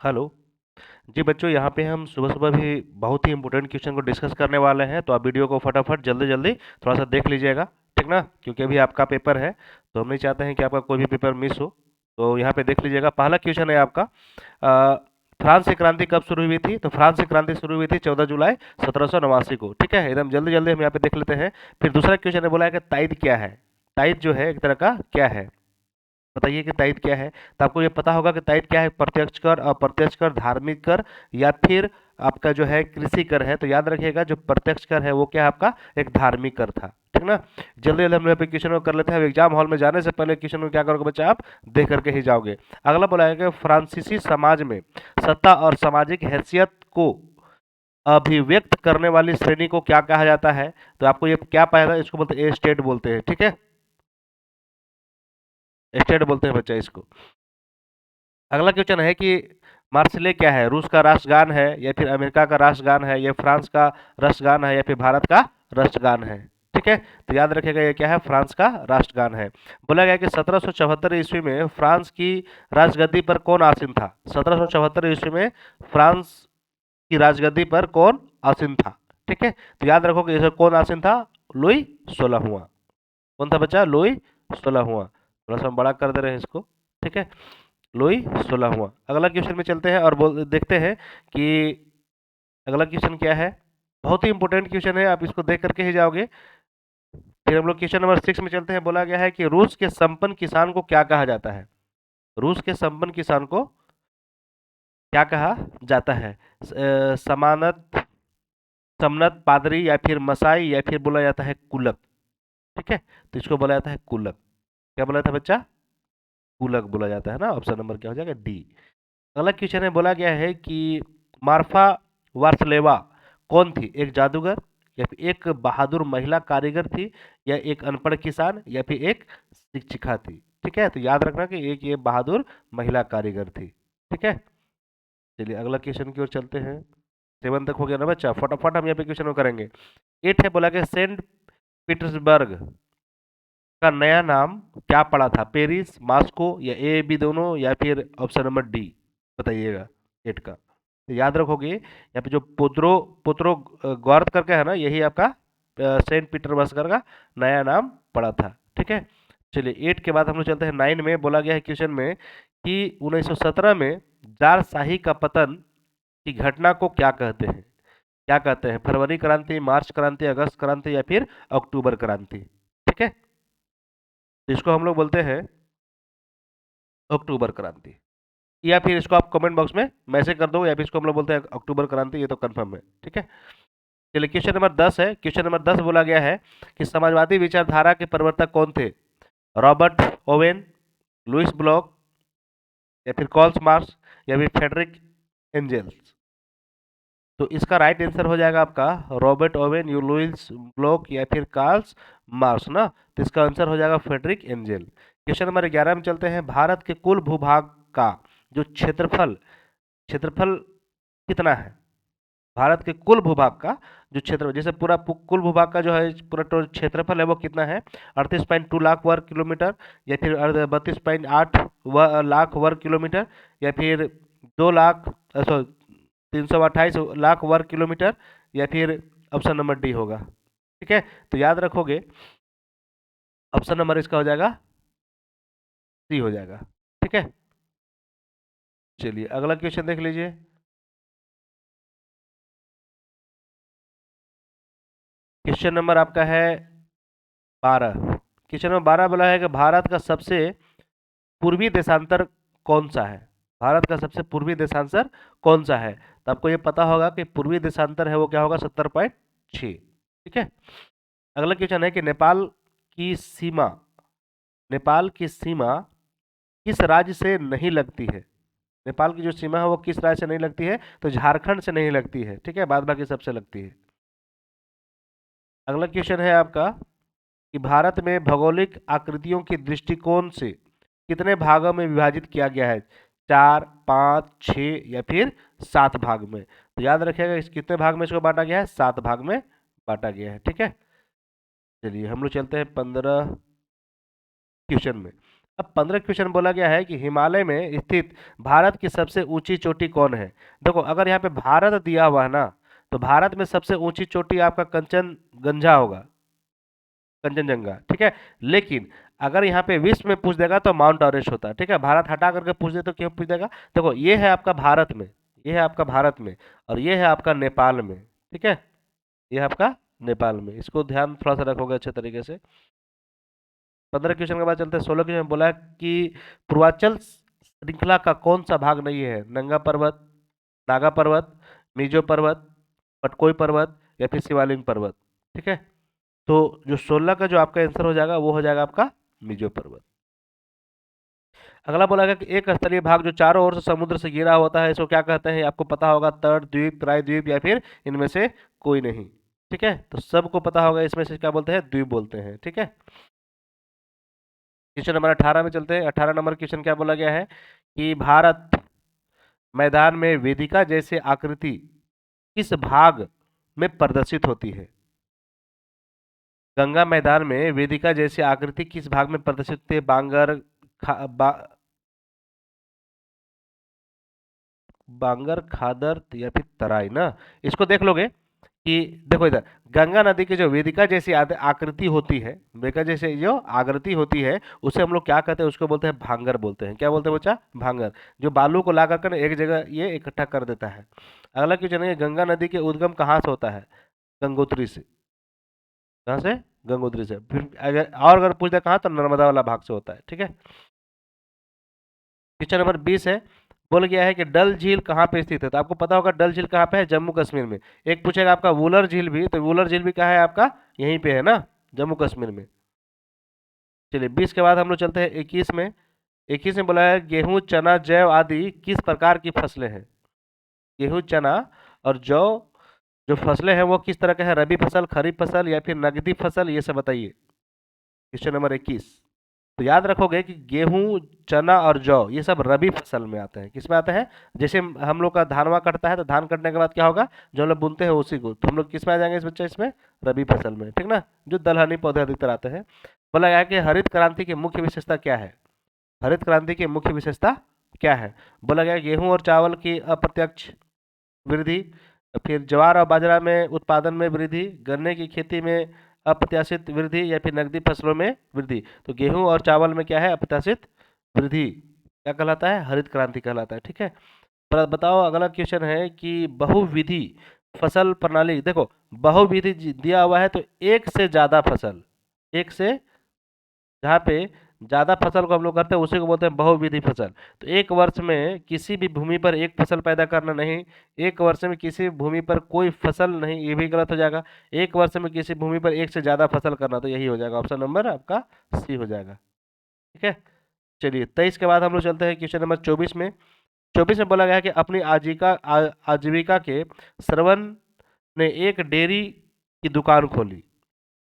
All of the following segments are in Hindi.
हेलो। जी बच्चों, यहाँ पे हम सुबह-सुबह भी बहुत ही इम्पोर्टेंट क्वेश्चन को डिस्कस करने वाले हैं, तो आप वीडियो को फटाफट जल्दी-जल्दी थोड़ा-सा देख लीजिएगा, ठीक ना? क्योंकि अभी आपका पेपर है, तो हम नहीं चाहते हैं कि आपका कोई भी पेपर मिस हो। तो यहाँ पे देख लीजिएगा, पहला क्वेश्चन है आपका फ्रांस की क्रांति कब शुरू हुई थी? तो फ्रांस की क्रांति शुरू हुई थी 14 जुलाई 1789 को, ठीक है? एकदम जल्दी-जल्दी हम यहाँ पे देख लेते हैं। फिर दूसरा क्वेश्चन है, बोला है कि ताइद क्या है? ताइद जो है एक तरह का क्या है? बताइए कि ताइद क्या है? तो आपको ये पता होगा कि ताइद क्या है, प्रत्यक्ष कर, अप्रत्यक्ष कर, धार्मिक कर या फिर आपका जो है कृषि कर है। तो याद रखिएगा जो प्रत्यक्ष कर है वो क्या है आपका एक धार्मिक कर था, ठीक ना? जल्दी जल्दी हम लोग क्वेश्चन को कर लेते हैं। एग्जाम हॉल में जाने से पहले क्वेश्चन को क्या करोगे बच्चा, आप देख करके ही जाओगे। अगला बोला है कि फ्रांसीसी समाज में सत्ता और सामाजिक हैसियत को अभिव्यक्त करने वाली श्रेणी को क्या कहा जाता है? तो आपको ये क्या पाया, इसको बोलते हैं स्टेट बोलते हैं, ठीक है? स्टेट बोलते हैं बच्चा इसको। अगला क्वेश्चन है कि मार्सिले क्या है? रूस का राष्ट्रगान है या फिर अमेरिका का राष्ट्रगान है या फ्रांस का राष्ट्रगान है या फिर भारत का राष्ट्रगान है? ठीक है, तो याद रखिएगा ये क्या है, फ्रांस का राष्ट्रगान है। बोला गया कि 1774 ईस्वी में फ्रांस की राजगद्दी पर कौन आसीन था? 1774 ईस्वी में फ्रांस की राजगद्दी पर कौन आसीन था? ठीक है, तो याद रखो कि कौन आसीन था? लुई 16वां। कौन था बच्चा? लुई 16वां। थोड़ा सा हम बड़ा कर दे रहे हैं इसको, ठीक है? लुई 16वां। अगला क्वेश्चन में चलते हैं और देखते हैं कि अगला क्वेश्चन क्या है। बहुत ही इंपॉर्टेंट क्वेश्चन है, आप इसको देख करके ही जाओगे। फिर हम लोग क्वेश्चन नंबर 6 में चलते हैं। बोला गया है कि रूस के संपन्न किसान को क्या कहा जाता है? रूस के संपन्न किसान को क्या कहा जाता है? समानत, समनत, पादरी या फिर मसाई या फिर बोला जाता है कुलक, ठीक है? तो इसको बोला जाता है कुलक। क्या बोला था बच्चा? कुलक बोला जाता है ना। ऑप्शन नंबर क्या हो जाएगा? डी। अगला क्वेश्चन है, बोला गया है कि मार्फा वार्सलेवा कौन थी? एक जादूगर या फिर एक बहादुर महिला कारीगर थी या एक अनपढ़ किसान या फिर एक शिक्षिका थी? ठीक है, तो याद रखना कि एक ये बहादुर महिला कारीगर थी, ठीक है? चलिए अगला क्वेश्चन की ओर चलते हैं। 7 तक हो गया ना बच्चा, फटाफट हम यहाँ पे क्वेश्चन को करेंगे। 8 है, बोला कि सेंट पीटर्सबर्ग का नया नाम क्या पड़ा था? पेरिस, मॉस्को या ए बी दोनों या फिर ऑप्शन नंबर डी? बताइएगा 8 का। तो याद रखोगे यहाँ पे जो पोत्रो पोत्रो गॉर्थ करके है ना, यही आपका सेंट पीटर्सबर्ग का नया नाम पड़ा था, ठीक है? चलिए 8 के बाद हम लोग चलते हैं 9 में। बोला गया है क्वेश्चन में कि 1917 में जार शाही का पतन की घटना को क्या कहते हैं? क्या कहते हैं? फरवरी क्रांति, मार्च क्रांति, अगस्त क्रांति या फिर अक्टूबर क्रांति? ठीक है, तो इसको हम लोग बोलते हैं अक्टूबर क्रांति, या फिर इसको आप कमेंट बॉक्स में मैसेज कर दो, या फिर इसको हम लोग बोलते हैं अक्टूबर क्रांति, ये तो कंफर्म है, ठीक है? चलिए क्वेश्चन नंबर 10 है। क्वेश्चन नंबर 10 बोला गया है कि समाजवादी विचारधारा के प्रवर्तक कौन थे? रॉबर्ट ओवेन, लुइस ब्लॉक या फिर कॉल्स मार्क्स या फिर फ्रेडरिक एंजल्स? तो इसका राइट आंसर हो जाएगा आपका रॉबर्ट ओवेन, यू लुइस ब्लॉक या फिर कार्ल्स मार्क्स ना। तो इसका आंसर हो जाएगा फ्रेडरिक एंजल। क्वेश्चन नंबर 11 में चलते हैं। भारत के कुल भूभाग का जो क्षेत्रफल क्षेत्रफल कितना है? भारत के कुल भूभाग का जो क्षेत्र, जैसे पूरा कुल भूभाग का जो है पूरा क्षेत्रफल है वो कितना है? 38.2 लाख वर्ग किलोमीटर या फिर 32.8 लाख वर्ग किलोमीटर या फिर 2 लाख 328 लाख वर्ग किलोमीटर या फिर ऑप्शन नंबर डी होगा, ठीक है? तो याद रखोगे ऑप्शन नंबर इसका हो जाएगा सी हो जाएगा, ठीक है? चलिए अगला क्वेश्चन देख लीजिए। क्वेश्चन नंबर आपका है 12। क्वेश्चन नंबर 12 बोला है कि भारत का सबसे पूर्वी देशांतर कौन सा है? भारत का सबसे पूर्वी देशांतर कौन सा है? तो आपको ये पता होगा कि पूर्वी देशांतर है वो क्या होगा? 70.6, ठीक है? अगला क्वेश्चन है कि नेपाल की सीमा किस राज्य से नहीं लगती है? नेपाल की जो सीमा है वो किस राज्य से नहीं लगती है? तो झारखंड से नहीं लगती है, ठीक है? बाद बाकी सबसे लगती है। अगला क्वेश्चन है आपका कि भारत में भौगोलिक आकृतियों के दृष्टिकोण से कितने भागों में विभाजित किया गया है? 4, 5, 6 या फिर 7 भाग में? तो याद रखिएगा इस कितने भाग में इसको बांटा गया है? 7 भाग में बांटा गया है, ठीक है? चलिए हम लोग चलते हैं 15 क्वेश्चन में। अब 15 क्वेश्चन बोला गया है कि हिमालय में स्थित भारत की सबसे ऊंची चोटी कौन है। देखो अगर यहाँ पे भारत दिया हुआ है ना, तो भारत में सबसे ऊंची चोटी आपका कंचनगंजा होगा, कंचनजंगा, ठीक है। लेकिन अगर यहाँ पे विश्व में पूछ देगा तो माउंट एवरेस्ट होता है, ठीक है। भारत हटा करके पूछ दे तो क्यों पूछ देगा। देखो ये है आपका भारत में, ये है आपका भारत में, और ये है आपका नेपाल में, ठीक है। ये है आपका नेपाल में, इसको ध्यान थोड़ा सा रखोगे अच्छे तरीके से। 15 क्वेश्चन के बाद चलते हैं 16 क्वेश्चन। बोला है कि पूर्वांचल श्रृंखला का कौन सा भाग नहीं है। नंगा पर्वत, नागा पर्वत, मिजो पर्वत, पटकोई पर्वत या फिर शिवालिक पर्वत, ठीक है। तो जो 16 का जो आपका आंसर हो जाएगा वो हो जाएगा आपका मिजो पर्वत। अगला बोला गया कि एक स्थलीय भाग जो चारों ओर से समुद्र से घिरा होता है इसको क्या कहते हैं। आपको पता होगा, तट, द्वीप, प्रायद्वीप या फिर इनमें से कोई नहीं, ठीक है। तो सबको पता होगा इसमें से क्या बोलते हैं, द्वीप बोलते हैं, ठीक है। क्वेश्चन नंबर 18 में चलते हैं। 18 नंबर क्वेश्चन क्या बोला गया है कि भारत मैदान में वेदिका जैसे आकृति किस भाग में प्रदर्शित होती है। गंगा मैदान में वेदिका जैसी आकृति किस भाग में प्रदर्शित होती है। बांगर, खादर या फिर तराई ना। इसको देख लोगे कि देखो इधर गंगा नदी की जो वेदिका जैसी आकृति होती है, वेदिका जैसे जो आकृति होती है उसे हम लोग क्या कहते हैं, उसको बोलते हैं भांगर बोलते हैं। क्या बोलते हैं बच्चा, भांगर। जो बालू को ला करके ना एक जगह ये इकट्ठा कर देता है। अगला क्वेश्चन है, गंगा नदी के उद्गम कहाँ से होता है। गंगोत्री से। कहाँ से, गंगोत्री से। फिर अगर पूछते कहाँ, तो नर्मदा वाला भाग से होता है, ठीक है। क्वेश्चन नंबर 20 है, बोल गया है कि डल झील कहाँ पे स्थित है। तो आपको पता होगा डल झील कहाँ पे है, जम्मू कश्मीर में। एक पूछेगा आपका वुलर झील भी, तो वुलर झील भी कहाँ है आपका, यहीं पे है ना, जम्मू कश्मीर में। चलिए 20 के बाद हम लोग चलते हैं 21 में। 21 में बोला है गेहूं, चना, जौ आदि किस प्रकार की फसलें हैं। गेहूं, चना और जौ जो फसलें हैं वो किस तरह के हैं। रबी फसल, खरीफ फसल या फिर नकदी फसल, ये सब बताइए। Question number 21। तो याद रखोगे कि गेहूं, चना और जौ ये सब रबी फसल में आते हैं। किस में आते हैं, जैसे हम लोग का धानवा कटता है तो धान कटने के बाद क्या होगा, जो हम लोग बुनते हैं उसी को, तो हम लोग किस में आ जाएंगे इस बच्चे, इसमें रबी फसल में, ठीक ना। जो दलहनी पौधे अधिकतर आते हैं। बोला गया है कि हरित क्रांति की मुख्य विशेषता क्या है। हरित क्रांति की मुख्य विशेषता क्या है। बोला गया गेहूं और चावल की अप्रत्यक्ष वृद्धि, फिर ज्वार और बाजरा में उत्पादन में वृद्धि, गन्ने की खेती में अप्रत्याशित वृद्धि या फिर नकदी फसलों में वृद्धि। तो गेहूं और चावल में क्या है, अप्रत्याशित वृद्धि, क्या कहलाता है, हरित क्रांति कहलाता है, ठीक है। पर बताओ अगला क्वेश्चन है कि बहुविधि फसल प्रणाली। देखो बहुविधि दिया हुआ है तो एक से ज्यादा फसल, एक से, जहाँ पे ज्यादा फसल को हम लोग करते हैं उसी को बोलते हैं बहुविधि फसल। तो एक वर्ष में किसी भी भूमि पर एक फसल पैदा करना नहीं, एक वर्ष में किसी भूमि पर कोई फसल नहीं, ये भी गलत हो जाएगा। एक वर्ष में किसी भूमि पर एक से ज्यादा फसल करना, तो यही हो जाएगा ऑप्शन नंबर आपका सी हो जाएगा, ठीक है। चलिए 23 के बाद हम लोग चलते हैं क्वेश्चन नंबर 24 में। 24 में बोला गया है कि अपनी आजीविका के श्रवण ने एक डेयरी की दुकान खोली।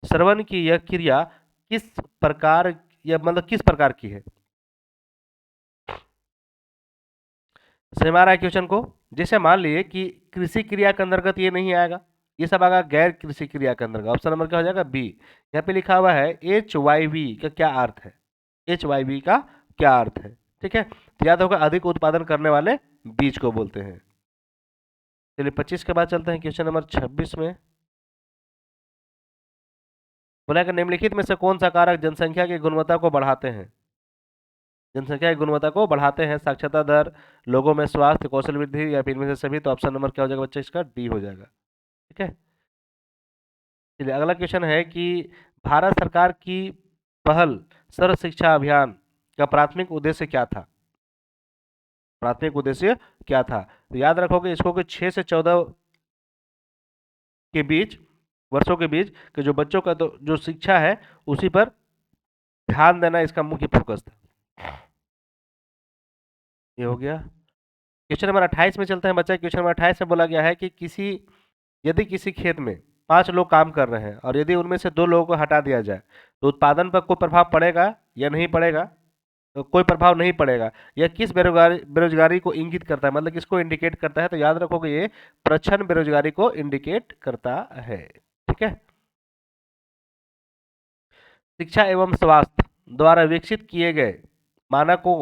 श्रवण की यह क्रिया किस प्रकार, या मतलब किस प्रकार की है। समझ रहा है क्वेश्चन को। जैसे मान लिए कि कृषि क्रिया के अंतर्गत ये नहीं आएगा, ये सब आएगा गैर कृषि क्रिया के अंतर्गत। ऑप्शन नंबर क्या हो जाएगा, बी। यहाँ पे लिखा हुआ है HYV का क्या अर्थ है, HYV का क्या अर्थ है, ठीक है। तो याद होगा अधिक उत्पादन करने वाले बीज को बोलते हैं। चलिए 25 के बाद चलते हैं क्वेश्चन नंबर 26 में। बोला कि निम्नलिखित में से कौन सा कारक जनसंख्या की गुणवत्ता को बढ़ाते हैं। जनसंख्या की गुणवत्ता को बढ़ाते हैं, साक्षरता दर, लोगों में स्वास्थ्य, कौशल वृद्धि या फिर इनमें से सभी। तो ऑप्शन नंबर क्या हो जाएगा बच्चा, इसका डी हो जाएगा, ठीक है। चलिए अगला क्वेश्चन है कि भारत सरकार की पहल सर्व शिक्षा अभियान का प्राथमिक उद्देश्य क्या था। प्राथमिक उद्देश्य क्या था। तो याद रखोगे इसको कि 6 से 14 के बीच, वर्षों के बीच के जो बच्चों का तो जो शिक्षा है उसी पर ध्यान देना इसका मुख्य फोकस था। ये हो गया। क्वेश्चन नंबर 28 में चलते हैं बच्चा। क्वेश्चन नंबर 28 में बोला गया है कि यदि किसी खेत में 5 लोग काम कर रहे हैं और यदि उनमें से 2 लोगों को हटा दिया जाए तो उत्पादन पर कोई प्रभाव पड़ेगा या नहीं पड़ेगा। तो कोई प्रभाव नहीं पड़ेगा। यह किस बेरोजगारी को इंगित करता है, मतलब किसको इंडिकेट करता है। तो याद रखोगे ये प्रच्छन्न बेरोजगारी को इंडिकेट करता है, ठीक है। शिक्षा एवं स्वास्थ्य द्वारा विकसित किए गए मानक को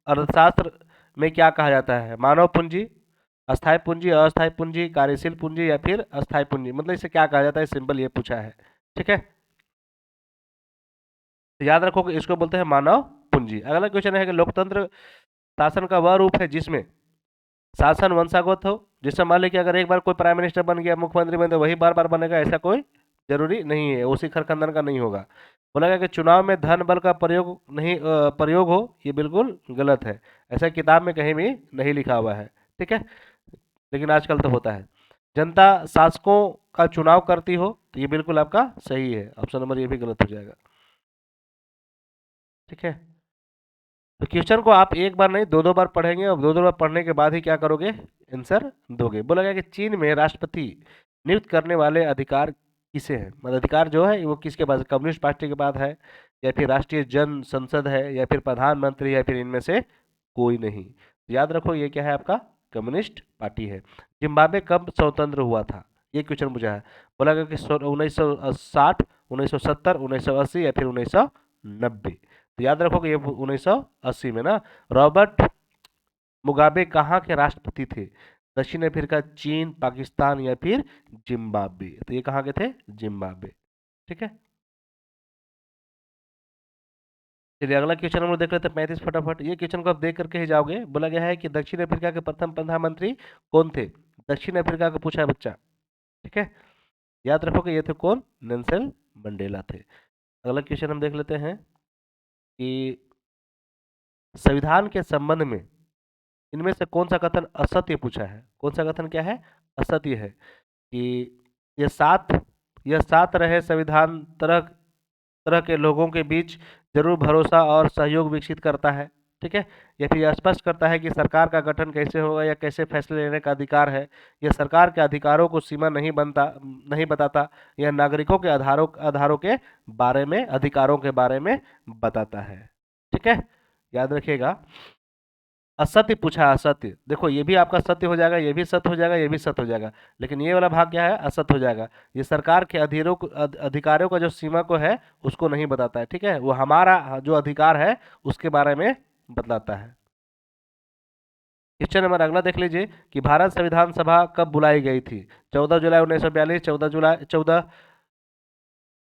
अर्थशास्त्र में क्या कहा जाता है? मानव पूंजी, अस्थायी पूंजी, अस्थायी पूंजी, कार्यशील पूंजी या फिर अस्थायी पूंजी, मतलब इसे क्या कहा जाता है? सिंपल ये पूछा है। ठीक है, तो याद रखो कि इसको बोलते हैं मानव पूंजी। अगला क्वेश्चन है कि लोकतंत्र शासन का वह रूप है जिसमें शासन वंशागत हो। जिससे मान लीजिए कि अगर एक बार कोई प्राइम मिनिस्टर बन गया, मुख्यमंत्री बन गया, वही बार बार बनेगा, ऐसा कोई जरूरी नहीं है, उसी खरखंदन का नहीं होगा। बोला गया कि चुनाव में धन बल का प्रयोग नहीं प्रयोग हो, ये बिल्कुल गलत है। ऐसा किताब में कहीं भी नहीं लिखा हुआ है। ठीक है, लेकिन आजकल तो होता है। जनता शासकों का चुनाव करती हो, तो ये बिल्कुल आपका सही है, ऑप्शन नंबर ये भी गलत हो जाएगा। ठीक है, तो क्वेश्चन को आप एक बार नहीं दो दो बार पढ़ेंगे, और दो दो बार पढ़ने के बाद ही क्या करोगे? आंसर दोगे। बोला गया कि चीन में राष्ट्रपति नियुक्त करने वाले अधिकार किसे हैं? मतलब अधिकार जो है वो किसके पास है? कम्युनिस्ट पार्टी के पास है, या फिर राष्ट्रीय जन संसद है, या फिर प्रधानमंत्री, या फिर इनमें से कोई नहीं? याद रखो ये क्या है आपका? कम्युनिस्ट पार्टी है। जिम्बाब्वे कब स्वतंत्र हुआ था? ये क्वेश्चन पूछा है। बोला गया कि 1960, 1970, 1980 या फिर 1990। तो याद रखो कि ये 1980 में ना। रॉबर्ट मुगाबे कहाँ के राष्ट्रपति थे? दक्षिण अफ्रीका, चीन, पाकिस्तान या फिर जिम्बाब्वे? तो ये कहाँ के थे? जिम्बाब्वे। ठीक है, चलिए अगला क्वेश्चन हम लोग देख लेते हैं 35 फटाफट। ये क्वेश्चन को आप देख करके ही जाओगे। बोला गया है कि दक्षिण अफ्रीका के प्रथम प्रधानमंत्री कौन थे? दक्षिण अफ्रीका का पूछा है बच्चा। ठीक है, याद रखो कि ये थे कौन? नेल्सन मंडेला थे। अगला क्वेश्चन हम देख लेते हैं कि संविधान के संबंध में इनमें से कौन सा कथन असत्य पूछा है? कौन सा कथन क्या है? असत्य है। कि ये साथ यह साथ रहे संविधान तरह तरह के लोगों के बीच जरूर भरोसा और सहयोग विकसित करता है। ठीक है, या फिर यह स्पष्ट करता है कि सरकार का गठन कैसे होगा या कैसे फैसले लेने का अधिकार है। यह सरकार के अधिकारों को सीमा नहीं बताता। यह नागरिकों के आधारों आधारों के बारे में, अधिकारों के बारे में बताता है। ठीक है, याद रखिएगा। असत्य पूछा है, असत्य। देखो ये भी आपका सत्य हो जाएगा, ये भी सत्य हो जाएगा, ये भी सत्य हो जाएगा, लेकिन ये वाला भाग क्या है? असत्य हो जाएगा। ये सरकार के अधिकारों का जो सीमा को है उसको नहीं बताता है। ठीक है, वो हमारा जो अधिकार है उसके बारे में बतलाता है। क्वेश्चन नंबर अगला देख लीजिए कि भारत संविधान सभा कब बुलाई गई थी? 14 जुलाई 1942, 14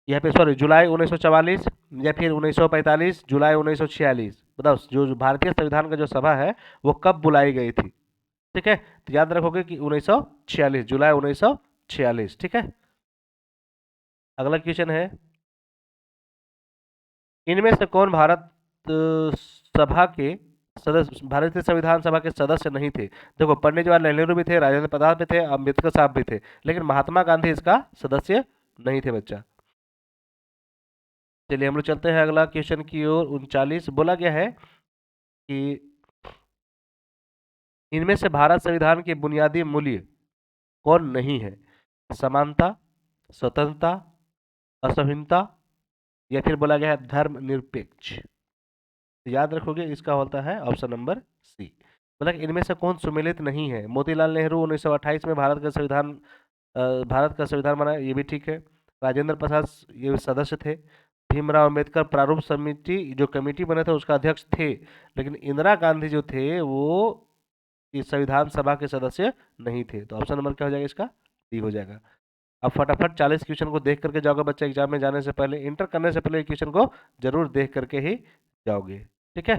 यहाँ पे सॉरी जुलाई 1944, या फिर 1945, जुलाई 1946? बताओ, जो भारतीय संविधान का जो सभा है वो कब बुलाई गई थी? ठीक है, तो याद रखोगे कि 1946, जुलाई 1946। ठीक है, अगला क्वेश्चन है इनमें से कौन सभा के सदस्य, भारतीय संविधान सभा के सदस्य नहीं थे? देखो पंडित जवाहरलाल नेहरू भी थे, राजेंद्र प्रसाद भी थे, अम्बेडकर साहब भी थे, लेकिन महात्मा गांधी इसका सदस्य नहीं थे बच्चा। चलिए हम लोग चलते हैं अगला क्वेश्चन की ओर। 39 बोला गया है कि इनमें से भारत संविधान के बुनियादी मूल्य कौन नहीं है? समानता, स्वतंत्रता, असहिष्णुता, या फिर बोला गया है धर्मनिरपेक्ष? याद रखोगे इसका होता है ऑप्शन नंबर सी। बोला कि इनमें से कौन सुमेलित नहीं है? मोतीलाल नेहरू 1928 में भारत का संविधान बनाया, ये भी ठीक है। राजेंद्र प्रसाद ये सदस्य थे। भीमराव अंबेडकर प्रारूप समिति जो कमेटी बने थे उसका अध्यक्ष थे, लेकिन इंदिरा गांधी जो थे वो इस संविधान सभा के सदस्य नहीं थे। तो ऑप्शन नंबर क्या हो जाएगा इसका? डी हो जाएगा। अब फटाफट 40 क्वेश्चन को देख करके जाओगे बच्चा, एग्जाम में जाने से पहले, इंटर करने से पहले क्वेश्चन को जरूर देख करके ही जाओगे। ठीक है,